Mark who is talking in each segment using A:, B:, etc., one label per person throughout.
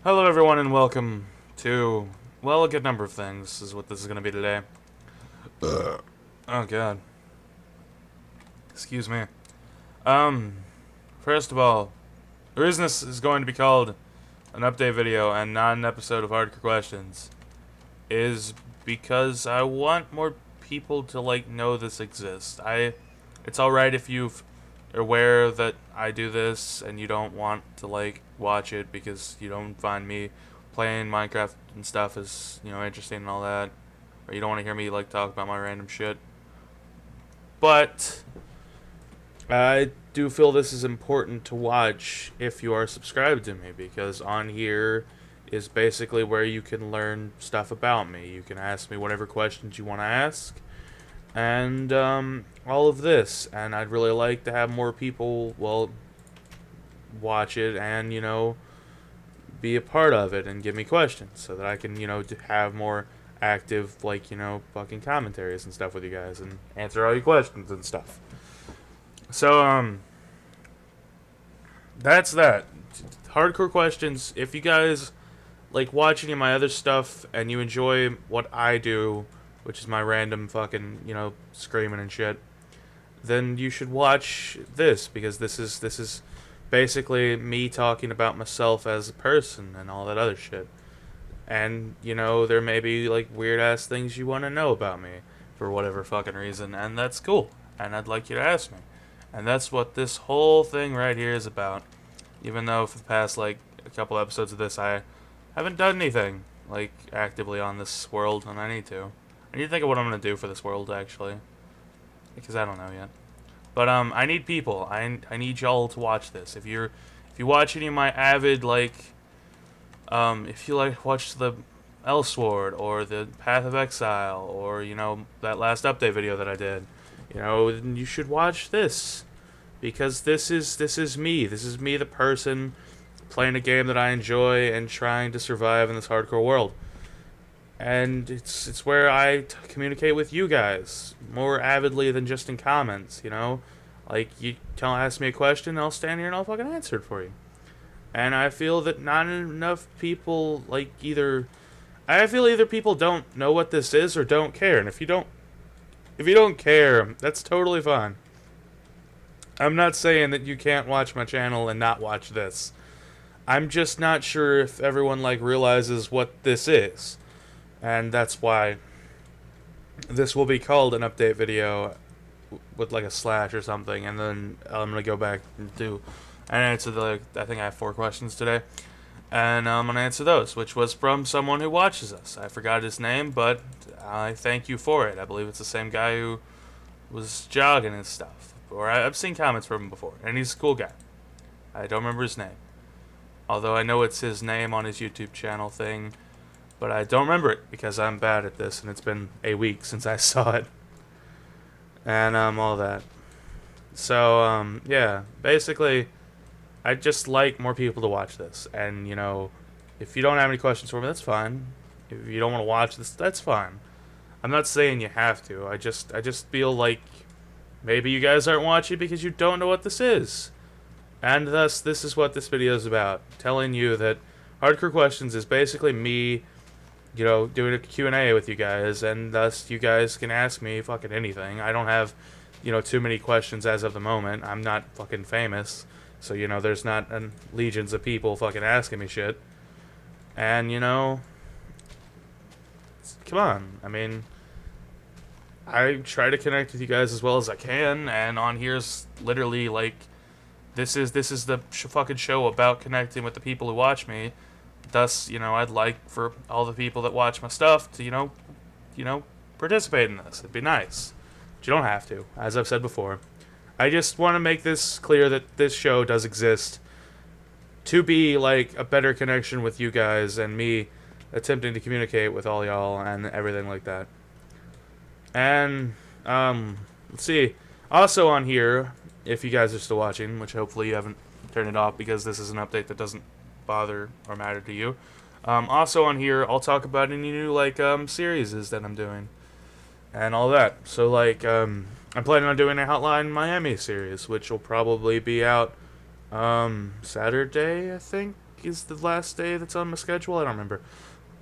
A: Hello, everyone, and welcome to, well, a good number of things is what this is going to be today. Oh, God. Excuse me. Um, First of all, the reason this is going to be called an update video and not an episode of Hardcore Questions is because I want more people to, know this exists. It's alright if you're aware that I do this and you don't want to, watch it because you don't find me playing Minecraft and stuff is, interesting and all that. Or you don't want to hear me, talk about my random shit. But I do feel this is important to watch if you are subscribed to me, because on here is basically where you can learn stuff about me. You can ask me whatever questions you want to ask, and all of this. And I'd really like to have more people, watch it and, be a part of it and give me questions so that I can, have more active, fucking commentaries and stuff with you guys and answer all your questions and stuff. So, that's that. Hardcore Questions. If you guys watch any of my other stuff and you enjoy what I do, which is my random fucking, screaming and shit, then you should watch this, because this is basically me talking about myself as a person and all that other shit. And, there may be weird ass things you want to know about me for whatever fucking reason, and that's cool. And I'd like you to ask me. And that's what this whole thing right here is about. Even though for the past, a couple episodes of this, I haven't done anything, actively on this world, and I need to. I need to think of what I'm going to do for this world, actually. Because I don't know yet. But, I need people. I need y'all to watch this. If you watch any of my avid, if you, watch the Elsword, or the Path of Exile, or, that last update video that I did, you should watch this, because this is me. This is me, the person playing a game that I enjoy and trying to survive in this hardcore world. And it's where I communicate with you guys more avidly than just in comments. You ask me a question, I'll stand here and I'll fucking answer it for you. And I feel that not enough people either people don't know what this is or don't care. And if you don't care, that's totally fine. I'm not saying that you can't watch my channel and not watch this. I'm just not sure if everyone realizes what this is. And that's why this will be called an update video with a slash or something, and then I'm going to go back and answer I think I have 4 questions today. And I'm going to answer those, which was from someone who watches us. I forgot his name, but I thank you for it. I believe it's the same guy who was jogging and stuff. Or I've seen comments from him before, and he's a cool guy. I don't remember his name. Although I know it's his name on his YouTube channel thing, but I don't remember it because I'm bad at this, and it's been a week since I saw it. And all that. So, yeah, basically, I just like more people to watch this. And, if you don't have any questions for me, that's fine. If you don't want to watch this, that's fine. I'm not saying you have to. I just feel like maybe you guys aren't watching because you don't know what this is. And thus, this is what this video is about. Telling you that Hardcore Questions is basically me, doing a Q&A with you guys. And thus, you guys can ask me fucking anything. I don't have, too many questions as of the moment. I'm not fucking famous. So, there's not legions of people fucking asking me shit. And, come on. I mean, I try to connect with you guys as well as I can. And on here's literally, this is the fucking show about connecting with the people who watch me. Thus, I'd like for all the people that watch my stuff to, participate in this. It'd be nice. But you don't have to, as I've said before. I just want to make this clear that this show does exist to be, a better connection with you guys and me attempting to communicate with all y'all and everything like that. And, let's see. Also on here, if you guys are still watching, which hopefully you haven't turned it off because this is an update that doesn't bother or matter to you. Also on here, I'll talk about any new, series that I'm doing. And all that. So, I'm planning on doing a Hotline Miami series, which will probably be out, Saturday, I think. is the last day that's on my schedule. I don't remember.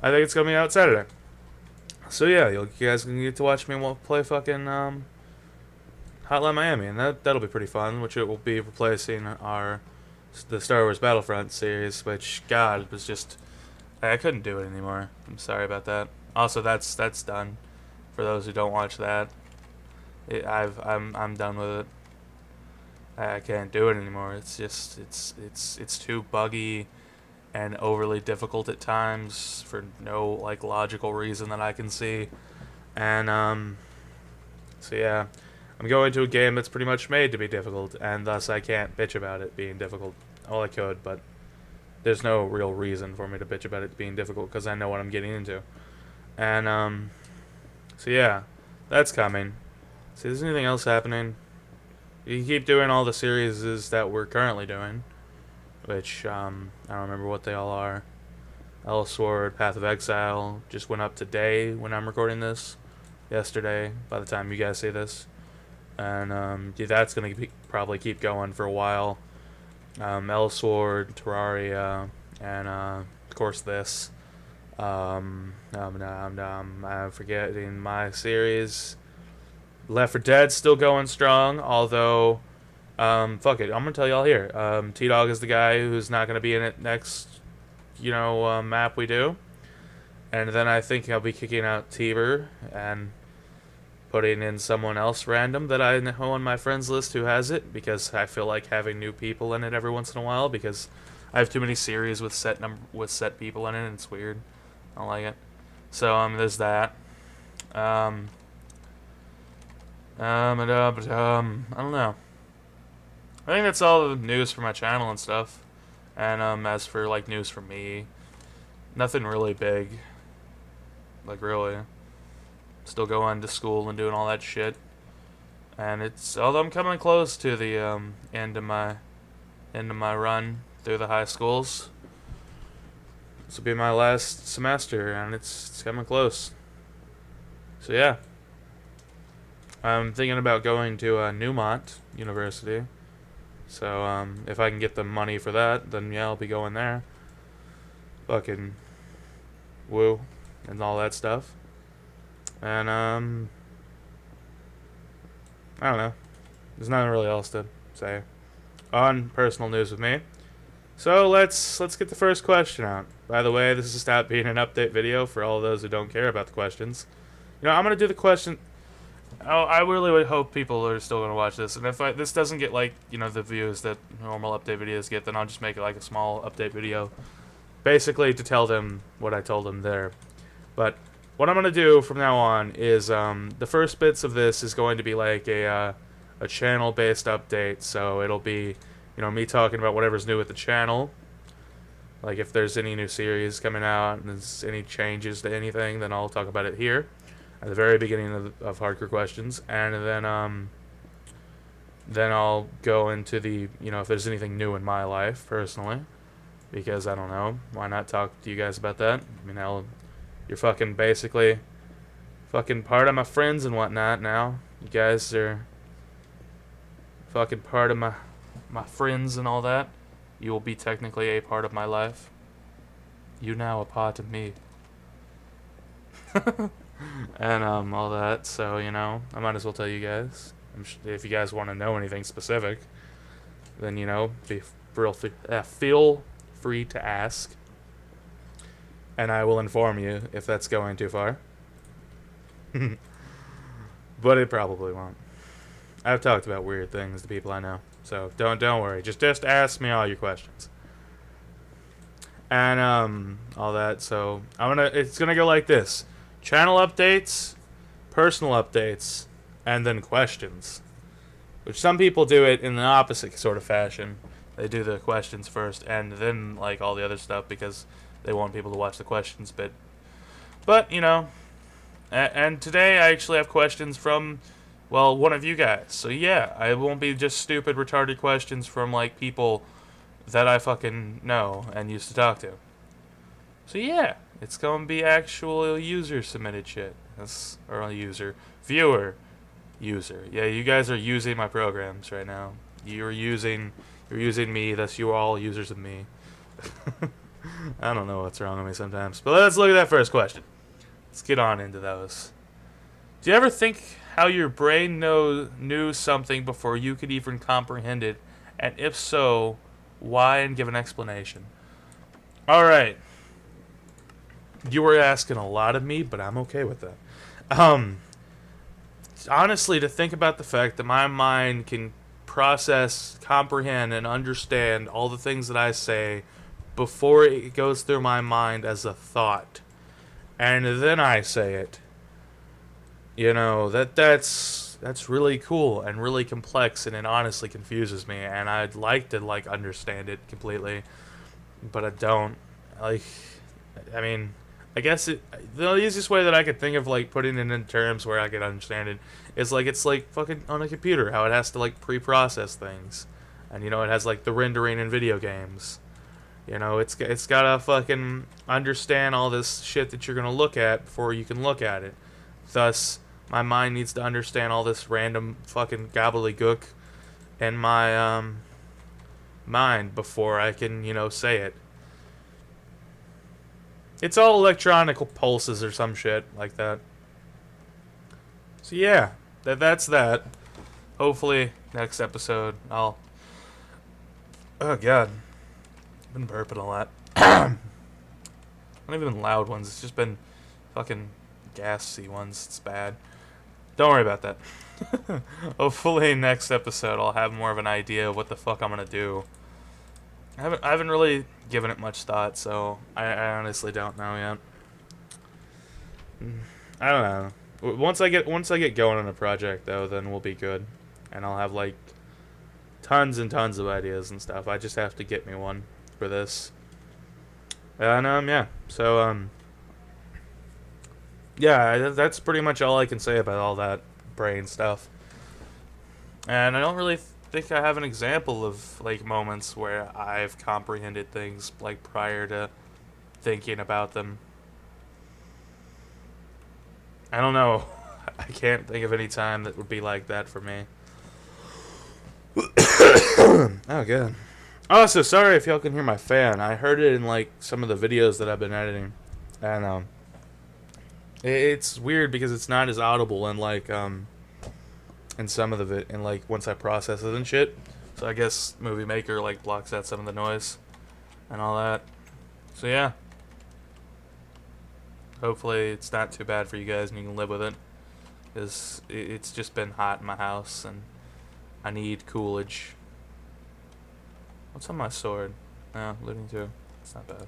A: I think it's gonna be out Saturday. So yeah, you guys can get to watch me play fucking Hotline Miami, and that'll be pretty fun. Which it will be replacing the Star Wars Battlefront series, which God was just I couldn't do it anymore. I'm sorry about that. Also, that's done. For those who don't watch that, I'm done with it. I can't do it anymore. It's just it's too buggy and overly difficult at times for no like logical reason that I can see. And so yeah, I'm going to a game that's pretty much made to be difficult, and thus I can't bitch about it being difficult. Well, I could, but there's no real reason for me to bitch about it being difficult because I know what I'm getting into. And so yeah, that's coming. See, is there anything else happening? You can keep doing all the series that we're currently doing, which I don't remember what they all are. Sword, Path of Exile just went up today when I'm recording this. Yesterday, by the time you guys see this, and yeah, that's gonna probably keep going for a while. Sword, Terraria, and of course this. I'm forgetting my series. Left 4 Dead's still going strong, although, fuck it, I'm gonna tell y'all here. T-Dog is the guy who's not gonna be in it next, map we do. And then I think I'll be kicking out Tiber and putting in someone else random that I know on my friends list who has it, because I feel like having new people in it every once in a while, because I have too many series with set people in it, and it's weird. I don't like it. So there's that. I don't know. I think that's all the news for my channel and stuff. And as for like news for me, nothing really big. Like really, still going to school and doing all that shit. And although I'm coming close to the end of my run through the high schools. This will be my last semester, and it's coming close. So yeah, I'm thinking about going to Newmont University. So if I can get the money for that, then yeah, I'll be going there. Fucking woo and all that stuff. And I don't know. There's nothing really else to say on personal news with me. So let's get the first question out. By the way, this is stop being an update video for all those who don't care about the questions. I'm gonna do the question. Oh, I really would hope people are still gonna watch this, and if this doesn't get like the views that normal update videos get, then I'll just make it like a small update video, basically to tell them what I told them there. But what I'm gonna do from now on is the first bits of this is going to be like a channel-based update. So it'll be me talking about whatever's new with the channel. Like if there's any new series coming out and there's any changes to anything, then I'll talk about it here at the very beginning of Hardcore Questions, and then I'll go into the if there's anything new in my life personally, because I don't know, why not talk to you guys about that? I mean, you're fucking basically fucking part of my friends and whatnot now. You guys are fucking part of my friends and all that. You will be technically a part of my life. You now a part of me. And all that, so I might as well tell you guys. If you guys want to know anything specific, then feel free to ask, and I will inform you if that's going too far. But it probably won't. I've talked about weird things to people I know, so don't worry. Just ask me all your questions. And all that. So it's gonna go like this: channel updates, personal updates, and then questions. Which some people do it in the opposite sort of fashion. They do the questions first and then like all the other stuff because they want people to watch the questions bit. But and today I actually have questions from one of you guys. So yeah, I won't be just stupid retarded questions from like people that I fucking know and used to talk to. So yeah, it's gonna be actual user submitted shit. Or a viewer. Yeah, you guys are using my programs right now. You're using me, thus you are all users of me. I don't know what's wrong with me sometimes. But let's look at that first question. Let's get on into those. Do you ever think how your brain knew something before you could even comprehend it? And if so, why, and give an explanation? Alright. You were asking a lot of me, but I'm okay with that. Honestly, to think about the fact that my mind can process, comprehend, and understand all the things that I say before it goes through my mind as a thought, and then I say it. You know, that's really cool and really complex, and it honestly confuses me, and I'd like to understand it completely, but I don't. I mean, I guess the easiest way that I could think of putting it in terms where I could understand it is it's like fucking on a computer, how it has to pre-process things, and it has the rendering in video games. It's gotta fucking understand all this shit that you're gonna look at before you can look at it. Thus, my mind needs to understand all this random fucking gobbledygook in my mind before I can say it. It's all electronic pulses or some shit like that. So yeah, that's that. Hopefully next episode I'll... Oh god. I've been burping a lot. Not even been loud ones, it's just been fucking gassy ones. It's bad. Don't worry about that. Hopefully next episode I'll have more of an idea of what the fuck I'm gonna do. I haven't really given it much thought, so I honestly don't know yet. I don't know. Once I get going on a project though, then we'll be good, and I'll have tons and tons of ideas and stuff. I just have to get me one for this. And yeah. So yeah, that's pretty much all I can say about all that brain stuff. And I don't really think I have an example of moments where I've comprehended things prior to thinking about them. I don't know. I can't think of any time that would be like that for me. Oh god. Also, sorry if y'all can hear my fan. I heard it in some of the videos that I've been editing, and it's weird because it's not as audible in some of it, and once I process it and shit. So I guess Movie Maker blocks out some of the noise and all that. So yeah. Hopefully it's not too bad for you guys and you can live with it, because it's just been hot in my house and I need coolage. What's on my sword? Oh, looting too. It's not bad.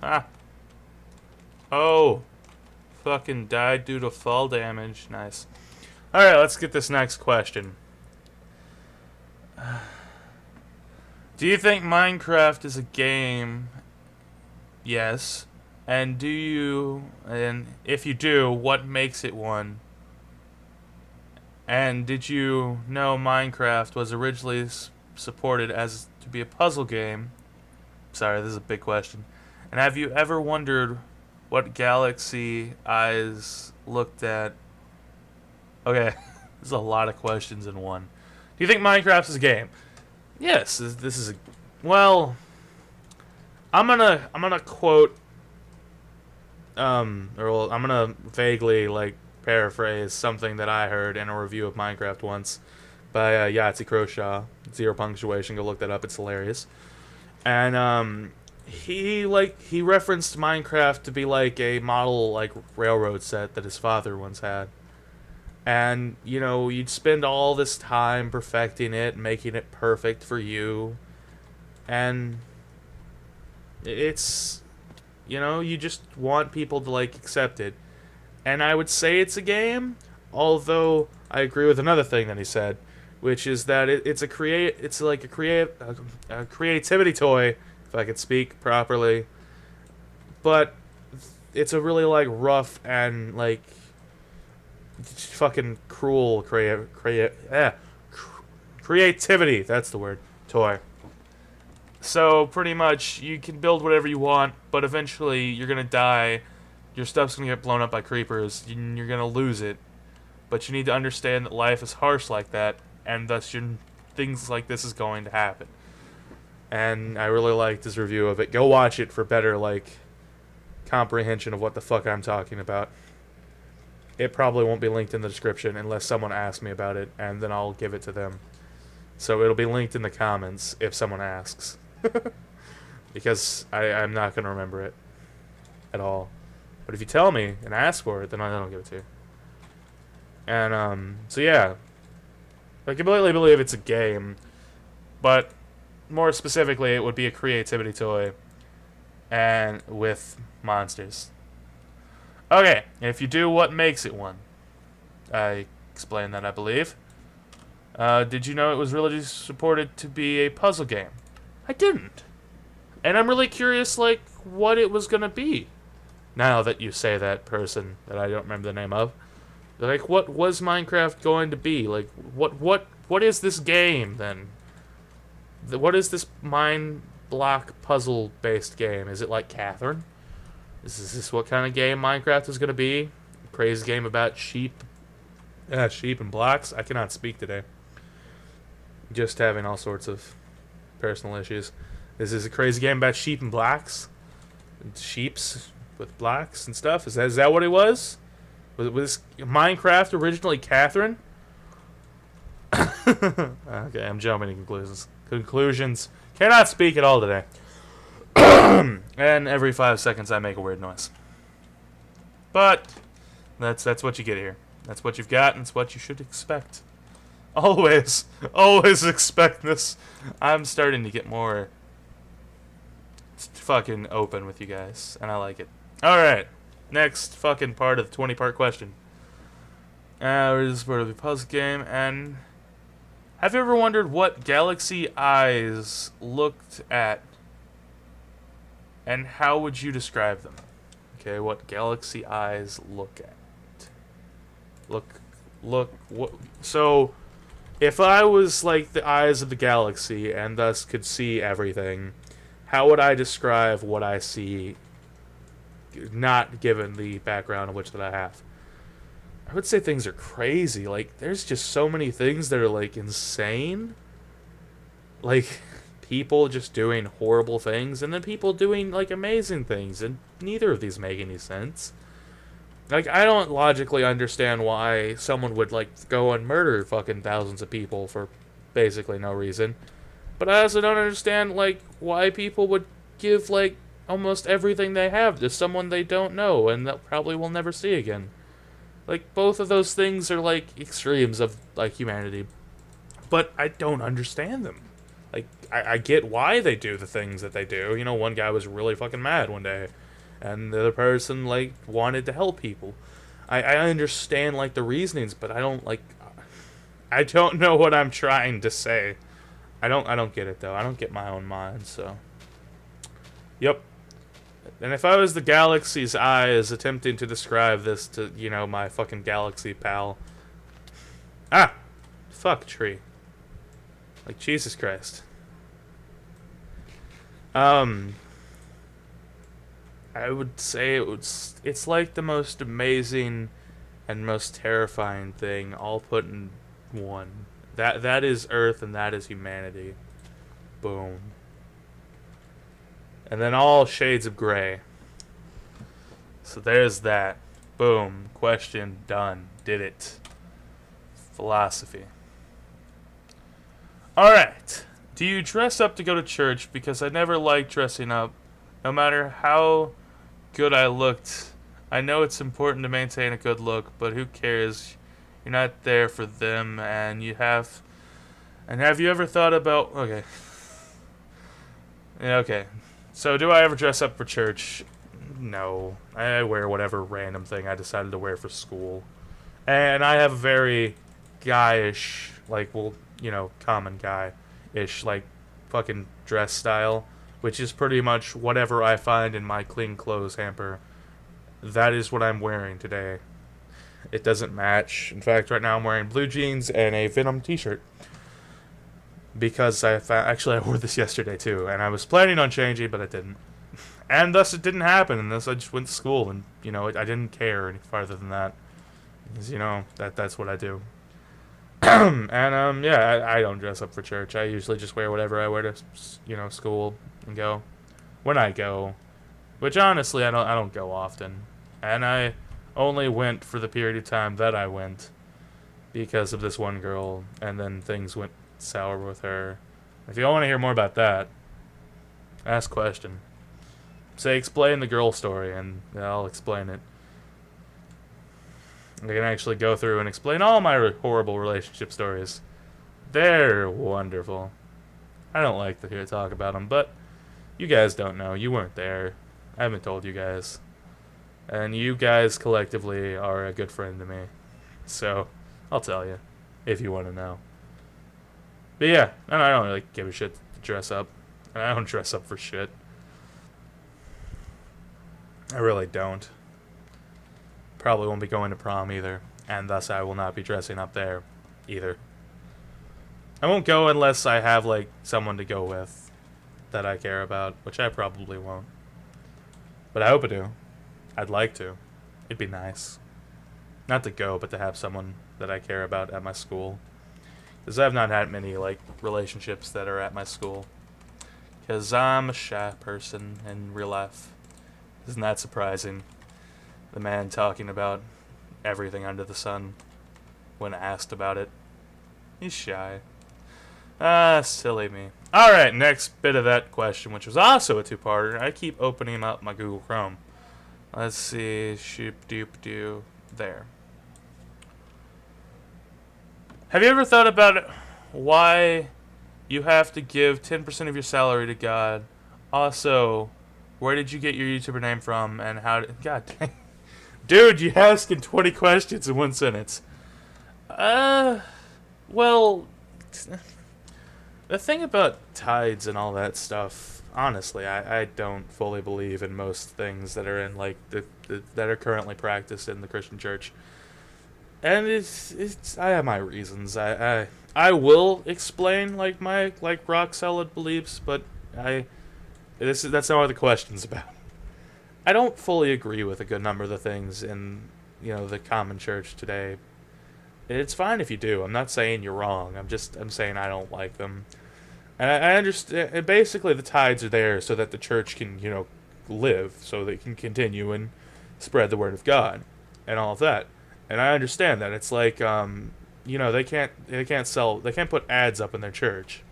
A: Ah! Oh! Fucking died due to fall damage. Nice. Alright, let's get this next question. Do you think Minecraft is a game? Yes. And if you do, what makes it one? And did you know Minecraft was originally supported as to be a puzzle game? Sorry, this is a big question. And have you ever wondered what galaxy eyes looked at? Okay, there's a lot of questions in one. Do you think Minecraft is a game? Yes, this is a... Well, I'm gonna quote... I'm gonna vaguely, paraphrase something that I heard in a review of Minecraft once by Yahtzee Croshaw. 0 punctuation, go look that up, it's hilarious. And, he referenced Minecraft to be a model, railroad set that his father once had. And, you'd spend all this time perfecting it, making it perfect for you. And it's, you just want people to, accept it. And I would say it's a game, although I agree with another thing that he said, which is that it's a creativity toy, if I could speak properly. But it's a really, rough and, fucking cruel creativity, that's the word, toy. So pretty much you can build whatever you want, but eventually you're gonna die, your stuff's gonna get blown up by creepers, and you're gonna lose it. But you need to understand that life is harsh like that, and thus things like this is going to happen. and I really liked his review of it. Go watch it for better, like, comprehension of what the fuck I'm talking about. It probably won't be linked in the description unless someone asks me about it, and then I'll give it to them. So it'll be linked in the comments if someone asks. Because I'm not going to remember it at all. But if you tell me and ask for it, then I don't give it to you. And, so yeah. I completely believe it's a game. But, more specifically, it would be a creativity toy. And with monsters. Okay, if you do, what makes it one? I explained that, I believe. Did you know it was really supported to be a puzzle game? I didn't. And I'm really curious, like, what it was gonna be. Now that you say that, person that I don't remember the name of. Like, what was Minecraft going to be? Like, what is this game, then? What is this mine block puzzle-based game? Is it like Catherine? Is this what kind of game Minecraft is going to be? A crazy game about sheep? Sheep and blocks? I cannot speak today. Just having all sorts of personal issues. This is a crazy game about sheep and blocks? And sheeps with blocks and stuff? Is that what it was? Was Minecraft originally Catherine? Okay, I'm jumping to conclusions. Cannot speak at all today. And every 5 seconds I make a weird noise. But that's what you get here. That's what you've got, and it's what you should expect. Always expect this. I'm starting to get more fucking open with you guys, and I like it. Alright, next fucking part of the 20-part question. This is part of the puzzle game, and have you ever wondered what galaxy eyes looked at? And how would you describe them? Okay, what galaxy eyes look at? So, if I was like the eyes of the galaxy and thus could see everything, how would I describe what I see, not given the background of which that I have? I would say things are crazy. Like, there's just so many things that are, like, insane. Like, people just doing horrible things, and then people doing, like, amazing things, and neither of these make any sense. Like, I don't logically understand why someone would, like, go and murder fucking thousands of people for basically no reason. But I also don't understand, like, why people would give, like, almost everything they have to someone they don't know, and that probably will never see again. Like, both of those things are, like, extremes of, like, humanity. But I don't understand them. Like, I get why they do the things that they do. You know, one guy was really fucking mad one day. And the other person, like, wanted to help people. I understand, like, the reasonings, but I don't, like... I don't know what I'm trying to say. I don't get it, though. I don't get my own mind, so... Yep. And if I was the galaxy's eyes attempting to describe this to, you know, my fucking galaxy pal... Ah! Fuck, tree. Like, Jesus Christ. I would say it's like the most amazing and most terrifying thing all put in one. That is Earth and that is humanity. Boom. And then all shades of gray. So there's that. Boom. Question done. Did it. Philosophy. Alright. Do you dress up to go to church? Because I never liked dressing up. No matter how good I looked. I know it's important to maintain a good look, but who cares? You're not there for them, and you have... And have you ever thought about... Okay. Yeah, okay. So, do I ever dress up for church? No. I wear whatever random thing I decided to wear for school. And I have a very guy-ish, like, well, you know, common guy-ish, like, fucking dress style, which is pretty much whatever I find in my clean clothes hamper. That is what I'm wearing today. It doesn't match. In fact, right now I'm wearing blue jeans and a Venom t-shirt. Because actually I wore this yesterday too, and I was planning on changing, but I didn't. And thus it didn't happen, and thus I just went to school, and, you know, I didn't care any farther than that. Because, you know, that's what I do. And yeah, I don't dress up for church. I usually just wear whatever I wear to, school and go when I go. Which honestly, I don't go often, and I only went for the period of time that I went because of this one girl, and then things went sour with her. If you want to hear more about that, ask question. Say explain the girl story, and I'll explain it. I can actually go through and explain all my horrible relationship stories. They're wonderful. I don't like to hear talk about them, but you guys don't know. You weren't there. I haven't told you guys. And you guys collectively are a good friend to me. So, I'll tell you, if you want to know. But yeah, I don't really give a shit to dress up. I don't dress up for shit. I really don't. Probably won't be going to prom either, and thus I will not be dressing up there either. I won't go unless I have, like, someone to go with that I care about, which I probably won't. But I hope I do. I'd like to. It'd be nice. Not to go, but to have someone that I care about at my school. Because I've not had many, like, relationships that are at my school. Because I'm a shy person in real life. Isn't that surprising? The man talking about everything under the sun when asked about it. He's shy. Silly me. Alright, next bit of that question, which was also a two-parter. I keep opening up my Google Chrome. Let's see. Shoop-doop-doo. There. Have you ever thought about why you have to give 10% of your salary to God? Also, where did you get your YouTuber name from, and how did... God dang. Dude, you asking 20 questions in one sentence. Well... The thing about tides and all that stuff, honestly, I don't fully believe in most things that are in, like, that are currently practiced in the Christian church. And it's I have my reasons. I will explain, like, my, like, rock solid beliefs, but that's not what the question's about. I don't fully agree with a good number of the things in, the common church today. It's fine if you do. I'm not saying you're wrong. I'm saying I don't like them. And I understand. Basically, the tides are there so that the church can, live, so they can continue and spread the word of God, and all of that. And I understand that. It's like, they can't put ads up in their church.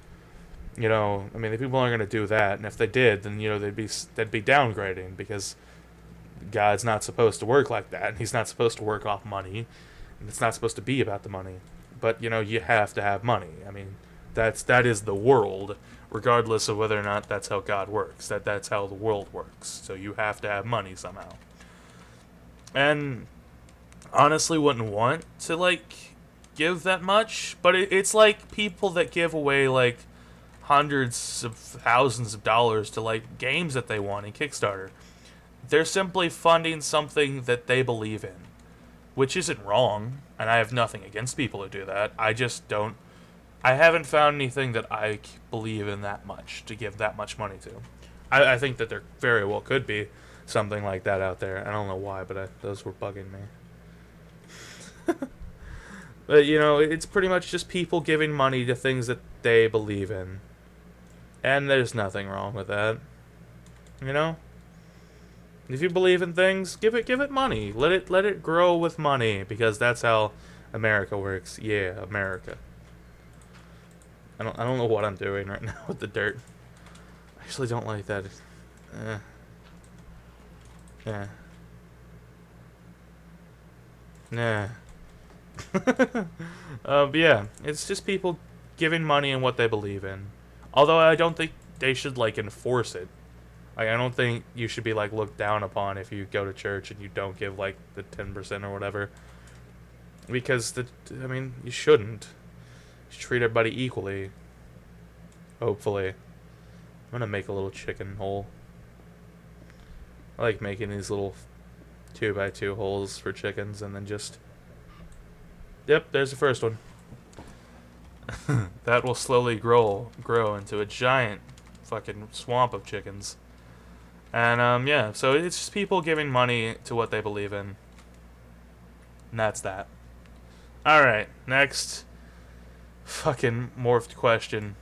A: I mean, the people aren't going to do that. And if they did, then they'd be downgrading, because God's not supposed to work like that. And He's not supposed to work off money. And it's not supposed to be about the money. But, you have to have money. I mean, that is the world, regardless of whether or not that's how God works. That's how the world works. So you have to have money somehow. And honestly wouldn't want to, like, give that much. But it's like people that give away, like, hundreds of thousands of dollars to, like, games that they want in Kickstarter. They're simply funding something that they believe in. Which isn't wrong, and I have nothing against people who do that. I haven't found anything that I believe in that much to give that much money to. I think that there very well could be something like that out there. I don't know why, but those were bugging me. But, it's pretty much just people giving money to things that they believe in. And there's nothing wrong with that. If you believe in things, give it money. Let it grow with money, because that's how America works. Yeah, America. I don't know what I'm doing right now with the dirt. I actually don't like that. Yeah. Nah. But yeah, it's just people giving money in what they believe in. Although I don't think they should, like, enforce it. Like, I don't think you should be, like, looked down upon if you go to church and you don't give, like, the 10% or whatever. Because, you shouldn't. You should treat everybody equally. Hopefully. I'm gonna make a little chicken hole. I like making these little 2x2 holes for chickens, and then just... Yep, there's the first one. That will slowly grow into a giant fucking swamp of chickens. And, yeah, so it's just people giving money to what they believe in. And that's that. Alright, next. fucking morphed question.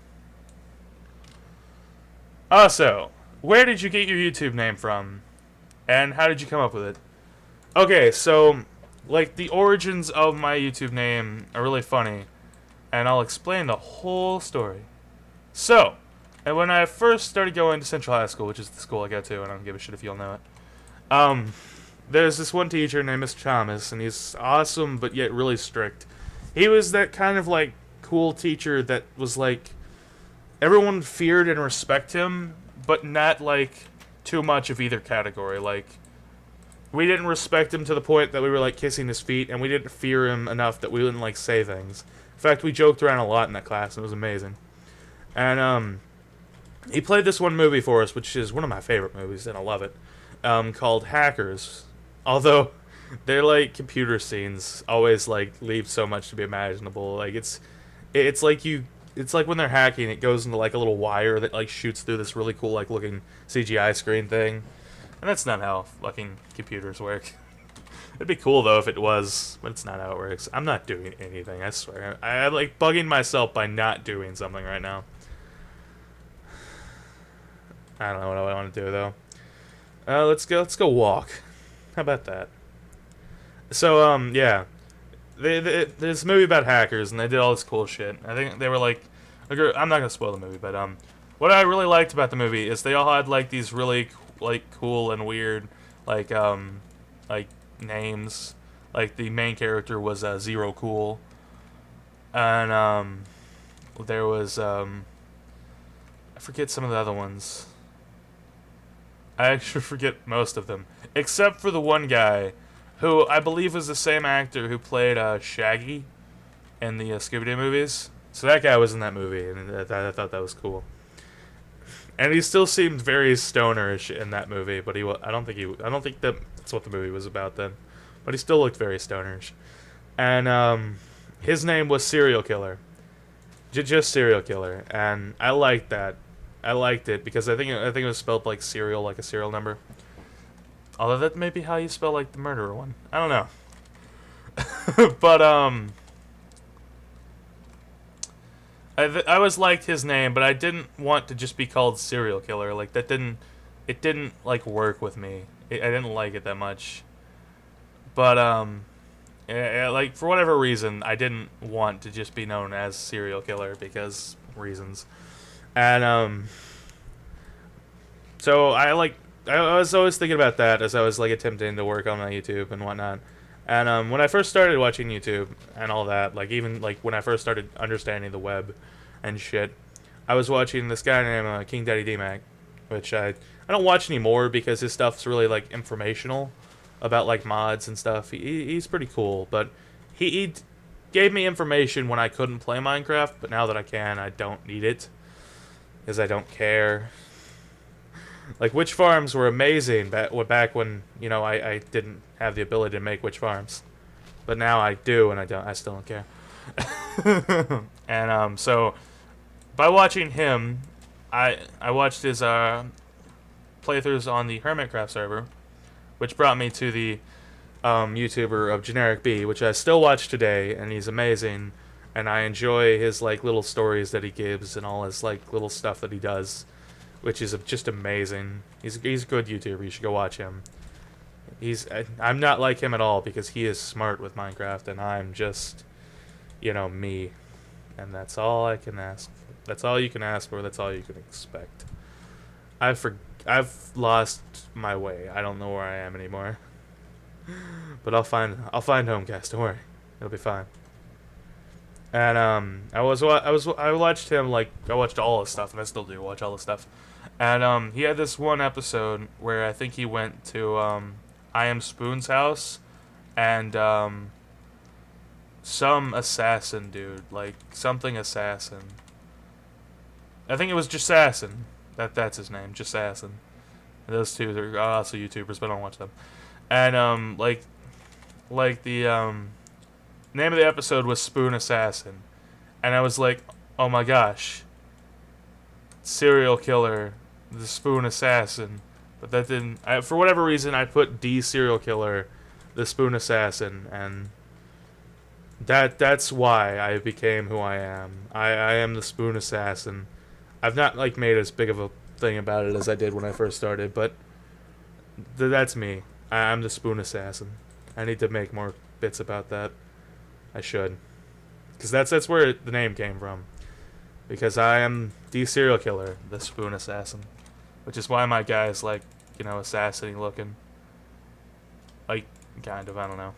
A: Also, where did you get your YouTube name from? And how did you come up with it? Okay, so, like, the origins of my YouTube name are really funny. And I'll explain the whole story. So, and when I first started going to Central High School, which is the school I go to, and I don't give a shit if you'll know it. There's this one teacher named Mr. Thomas, and he's awesome, but yet really strict. He was that kind of, like, cool teacher that was, like, everyone feared and respect him, but not, like, too much of either category. Like, we didn't respect him to the point that we were, like, kissing his feet, and we didn't fear him enough that we wouldn't, like, say things. In fact, we joked around a lot in that class, and it was amazing. And, he played this one movie for us, which is one of my favorite movies, and I love it, called Hackers. Although, their, like, computer scenes always, like, leave so much to be imaginable. Like, it's like it's like when they're hacking, it goes into, like, a little wire that, like, shoots through this really cool, like, looking CGI screen thing. And that's not how fucking computers work. It'd be cool, though, if it was, but it's not how it works. I'm not doing anything, I swear. I'm, like, bugging myself by not doing something right now. I don't know what I want to do, though. Let's go walk. How about that? So, yeah. There's this movie about hackers, and they did all this cool shit. I think they were, like, I'm not going to spoil the movie, but, what I really liked about the movie is they all had, like, these really, like, cool and weird, like, names. Like, the main character was Zero Cool, and there was I forget some of the other ones. I actually forget most of them, except for the one guy who I believe was the same actor who played Shaggy in the Scooby-Doo movies. So that guy was in that movie, and I thought that was cool. And he still seemed very stonerish in that movie, but I don't think that's what the movie was about then. But he still looked very stonerish. And his name was DCerealKiller. Just DCerealKiller. And I liked that. I liked it because I think it was spelled like cereal, like a serial number. Although that may be how you spell like the murderer one. I don't know. But I always liked his name, but I didn't want to just be called DCerealKiller. Like it didn't like work with me. I didn't like it that much. But like for whatever reason, I didn't want to just be known as DCerealKiller because reasons. And so I was always thinking about that as I was like attempting to work on my YouTube and whatnot. And when I first started watching YouTube and all that, like even like when I first started understanding the web and shit, I was watching this guy named King Daddy D-Mac, which I don't watch anymore because his stuff's really like informational about like mods and stuff. He's pretty cool, but he gave me information when I couldn't play Minecraft, but now that I can, I don't need it because I don't care. Like, witch farms were amazing back when, you know, I didn't have the ability to make witch farms. But now I do, and I still don't care. And, so, by watching him, I watched his, playthroughs on the Hermitcraft server, which brought me to the, YouTuber of Generic B, which I still watch today, and he's amazing, and I enjoy his, like, little stories that he gives and all his, like, little stuff that he does, which is just amazing. He's a good YouTuber. You should go watch him. I'm not like him at all because he is smart with Minecraft and I'm just, you know, me. And that's all I can ask. That's all you can ask for. That's all you can expect. I've lost my way. I don't know where I am anymore. But I'll find Homecast. Don't worry. It'll be fine. And I watched him, like, I watched all his stuff, and I still do watch all his stuff. And he had this one episode where I think he went to I Am Spoon's house, and some assassin dude, like something assassin. I think it was Jassassin. That's his name, Jassassin. And those two are also YouTubers, but I don't watch them. And like the name of the episode was Spoon Assassin, and I was like, oh my gosh, DCerealKiller, the Spoon Assassin. But that didn't, for whatever reason I put DCerealKiller, the Spoon Assassin, and That's why I became who I am. I am the spoon assassin. I've not like made as big of a thing about it as I did when I first started, but that's me. I'm the spoon assassin. I need to make more bits about that. I should, because that's where the name came from. Because I am DCerealKiller, the spoon assassin, which is why my guy's like, you know, assassin-y looking. Like, kind of, I don't know.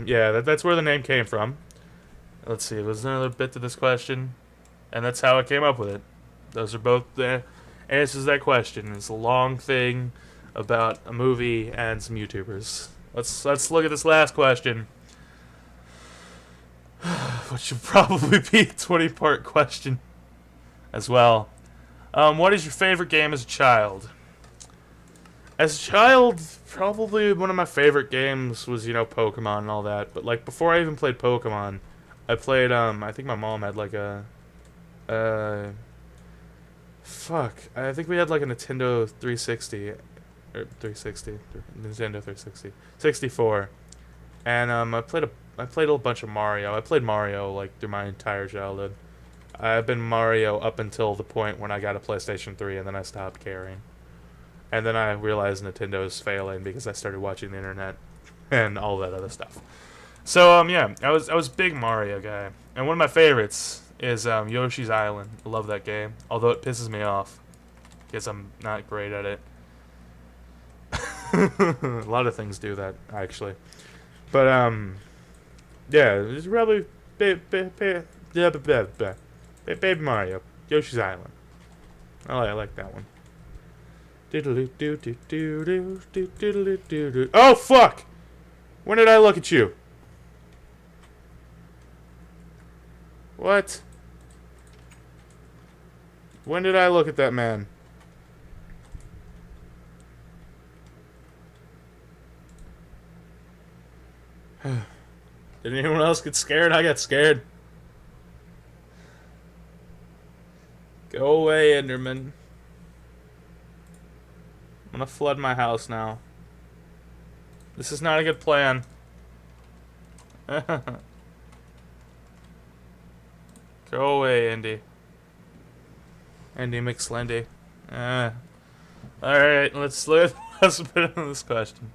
A: Yeah, that's where the name came from. Let's see, there's another bit to this question, and that's how I came up with it. Those are both the answers to that question. It's a long thing about a movie and some YouTubers. Let's look at this last question, which should probably be a 20-part question as well. What is your favorite game as a child? As a child, probably one of my favorite games was, you know, Pokemon and all that. But, like, before I even played Pokemon, I played, I think my mom had, like, I think we had, like, a Nintendo 360, or 360, Nintendo 360, 64. And, I played a bunch of Mario. I played Mario, like, through my entire childhood. I've been Mario up until the point when I got a PlayStation 3, and then I stopped caring. And then I realized Nintendo's failing because I started watching the internet and all that other stuff. So yeah, I was big Mario guy, and one of my favorites is Yoshi's Island. I love that game, although it pisses me off because I'm not great at it. A lot of things do that actually, but yeah, it's probably Baby Mario, Yoshi's Island. I like that one. Oh fuck! When did I look at you? What? When did I look at that man? Did anyone else get scared? I got scared. Go away, Enderman. I'm gonna flood my house now. This is not a good plan. Go away, Indy. Indy McSlendy. Alright, let's put on this question.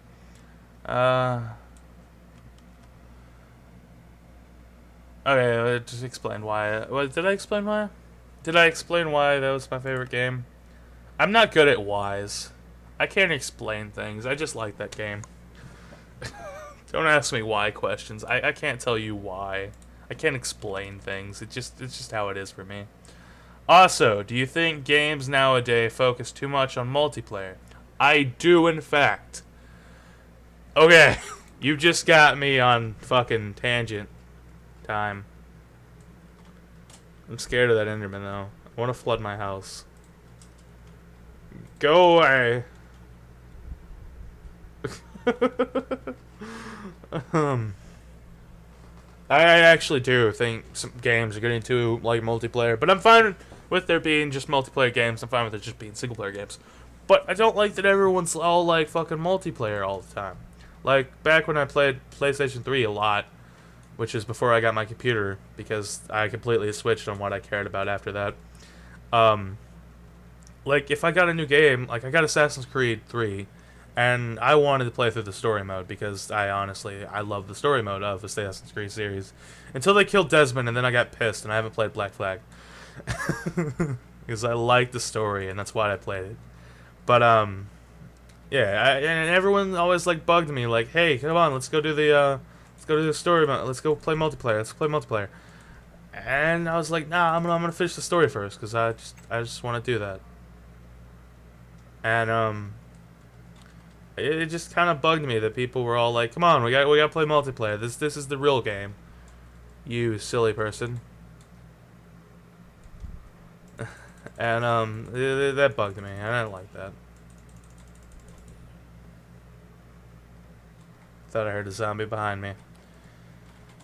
A: Okay, just explain why. Did I explain why? Did I explain why that was my favorite game? I'm not good at whys. I can't explain things. I just like that game. Don't ask me why questions. I can't tell you why. I can't explain things. It's just how it is for me. Also, do you think games nowadays focus too much on multiplayer? I do, in fact. Okay, you just got me on fucking tangent time. I'm scared of that Enderman, though. I want to flood my house. Go away. I actually do think some games are getting too like multiplayer, but I'm fine with there being just multiplayer games. I'm fine with it just being single player games. But I don't like that everyone's all like fucking multiplayer all the time. Like back when I played PlayStation 3 a lot, which is before I got my computer, because I completely switched on what I cared about after that. Like if I got a new game, like I got Assassin's Creed 3, and I wanted to play through the story mode because I love the story mode of the Assassin's Creed series. Until they killed Desmond, and then I got pissed, and I haven't played Black Flag. Because I liked the story, and that's why I played it. But, yeah, and everyone always, like, bugged me, like, hey, come on, let's go do the story mode, let's go play multiplayer, And I was like, nah, I'm gonna finish the story first, because I just want to do that. And, it just kind of bugged me that people were all like, "Come on, we got to play multiplayer. This is the real game." You silly person. And that bugged me. I didn't like that. Thought I heard a zombie behind me.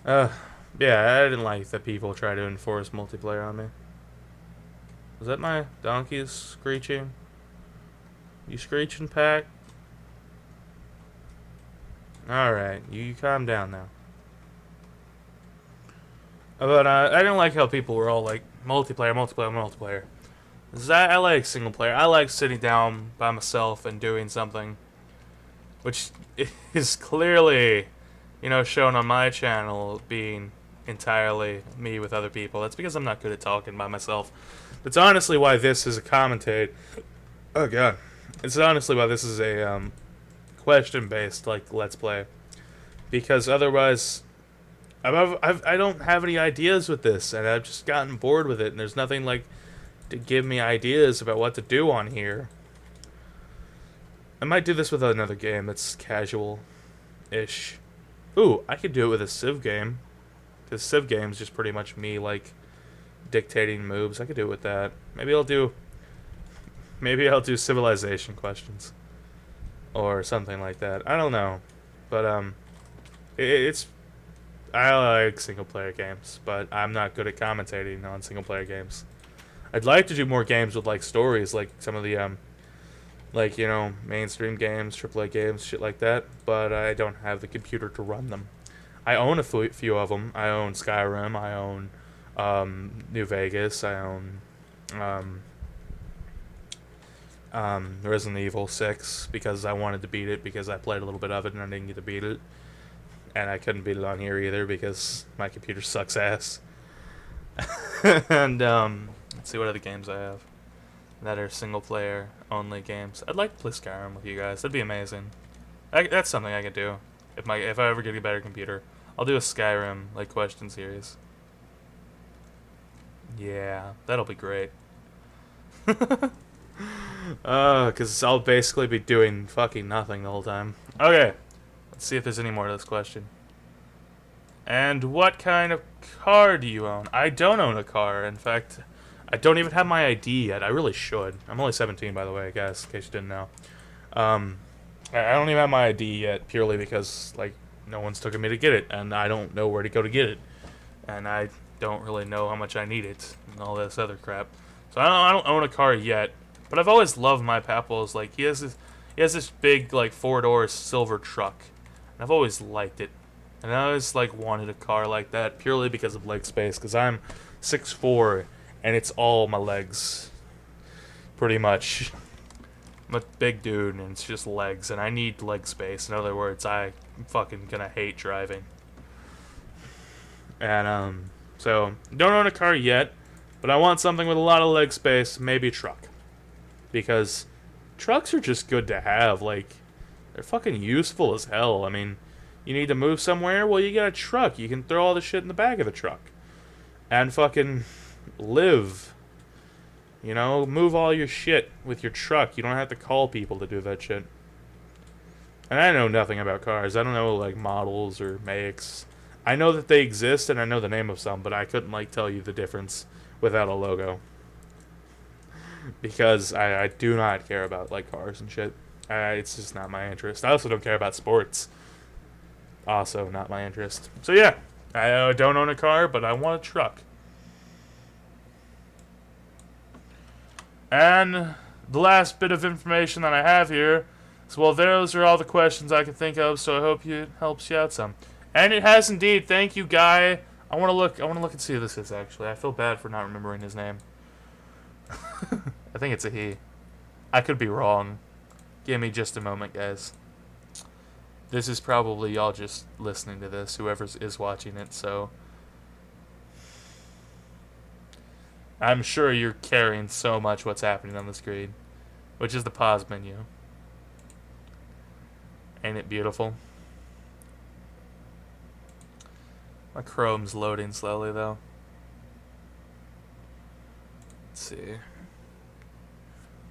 A: Yeah, I didn't like that people try to enforce multiplayer on me. Was that my donkeys screeching? You screeching, Pack? Alright, you calm down now. But I didn't like how people were all like, multiplayer, multiplayer, multiplayer. I like single player. I like sitting down by myself and doing something, which is clearly, shown on my channel being entirely me with other people. That's because I'm not good at talking by myself. That's honestly why this is a commentate. Oh god. It's honestly why this is a question-based like let's play, because otherwise I don't have any ideas with this, and I've just gotten bored with it, and there's nothing like to give me ideas about what to do on here. I might do this with another game that's casual-ish. Ooh, I could do it with a Civ game. Because Civ game's just pretty much me, like, dictating moves. I could do it with that. Maybe I'll do Civilization questions. Or something like that. I don't know. But, I like single-player games, but I'm not good at commentating on single-player games. I'd like to do more games with, like, stories, like some of the, mainstream games, AAA games, shit like that, but I don't have the computer to run them. I own a few of them. I own Skyrim, I own, New Vegas, I own, Resident Evil 6, because I wanted to beat it, because I played a little bit of it and I didn't get to beat it. And I couldn't beat it on here either, because my computer sucks ass. And, let's see what other games I have that are single-player only games. I'd like to play Skyrim with you guys. That'd be amazing. That's something I could do if I ever get a better computer. I'll do a Skyrim like question series. Yeah, that'll be great. Because I'll basically be doing fucking nothing the whole time. Okay, let's see if there's any more to this question. And what kind of car do you own? I don't own a car. In fact, I don't even have my ID yet. I really should. I'm only 17, by the way, guys, in case you didn't know. I don't even have my ID yet, purely because, like, no one's taken me to get it, and I don't know where to go to get it. And I don't really know how much I need it, and all this other crap. So I don't own a car yet, but I've always loved my Papples. Like, he has this big, like, 4-door silver truck, and I've always liked it. And I always, like, wanted a car like that, purely because of leg space, because I'm 6'4", and it's all my legs, pretty much. I'm a big dude, and it's just legs, and I need leg space. In other words, I'm fucking gonna hate driving. And, so, don't own a car yet, but I want something with a lot of leg space, maybe a truck. Because trucks are just good to have, like, they're fucking useful as hell. I mean, you need to move somewhere, well, you got a truck. You can throw all the shit in the back of the truck. And fucking live. You know, move all your shit with your truck. You don't have to call people to do that shit. And I know nothing about cars. I don't know, like, models or makes. I know that they exist, and I know the name of some, but I couldn't, like, tell you the difference without a logo. Because I do not care about, like, cars and shit. It's just not my interest. I also don't care about sports. Also not my interest. So, yeah. I don't own a car, but I want a truck. And the last bit of information that I have here is, well, those are all the questions I can think of, so I hope it helps you out some. And it has indeed. Thank you, Guy. I want to look and see who this is, actually. I feel bad for not remembering his name. I think it's a he. I could be wrong. Give me just a moment, guys. This is probably y'all just listening to this, whoever is watching it, so I'm sure you're caring so much what's happening on the screen, which is the pause menu. Ain't it beautiful? My Chrome's loading slowly, though. Let's see.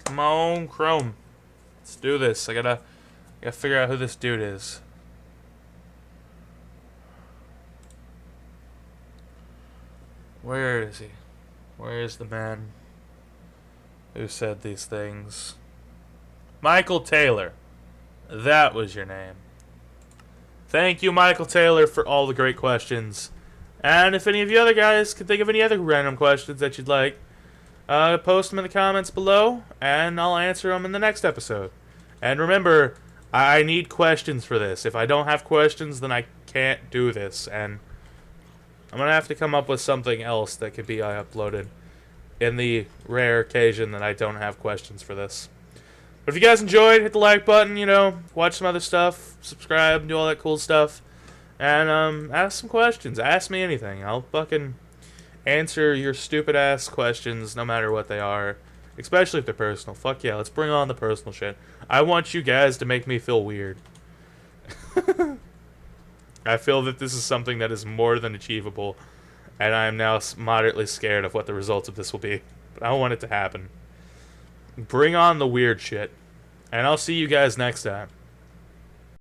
A: Come on, Chrome. Let's do this. I gotta figure out who this dude is. Where is he? Where is the man who said these things? Michael Taylor. That was your name. Thank you, Michael Taylor, for all the great questions. And if any of you other guys can think of any other random questions that you'd like, post them in the comments below, and I'll answer them in the next episode. And remember, I need questions for this. If I don't have questions, then I can't do this, and I'm gonna have to come up with something else that could be uploaded in the rare occasion that I don't have questions for this. But if you guys enjoyed, hit the like button, you know, watch some other stuff, subscribe, do all that cool stuff, and ask some questions. Ask me anything. I'll fucking answer your stupid ass questions no matter what they are, especially if they're personal. Fuck yeah, let's bring on the personal shit. I want you guys to make me feel weird. I feel that this is something that is more than achievable, and I am now moderately scared of what the results of this will be. But I want it to happen. Bring on the weird shit. And I'll see you guys next time.